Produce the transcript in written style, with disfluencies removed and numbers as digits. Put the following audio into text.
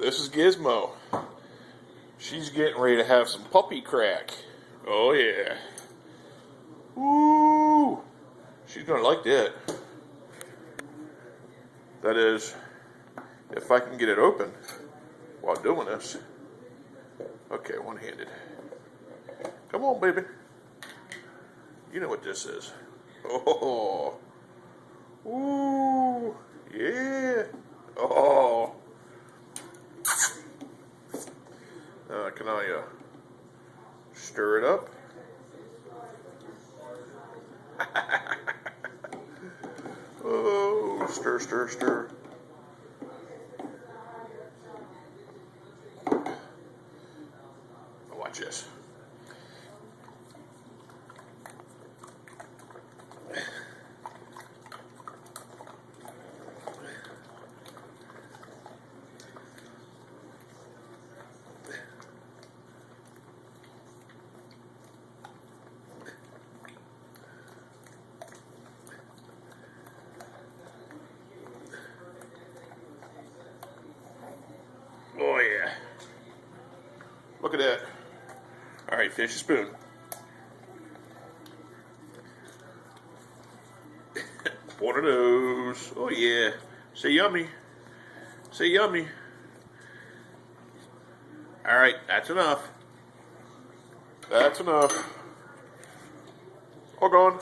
This is Gizmo. She's getting ready to have some puppy crack. Oh yeah. Woo! She's gonna like that. That is, if I can get it open while doing this. Okay, one-handed. Come on, baby. You know what this is. Oh. Ooh. Yeah. Oh. Can I stir it up? Oh, stir, stir, stir. Watch this. Oh yeah. Look at that. Alright, finish the spoon. One of those. Oh yeah. Say yummy. Say yummy. Alright, that's enough. That's enough. All gone.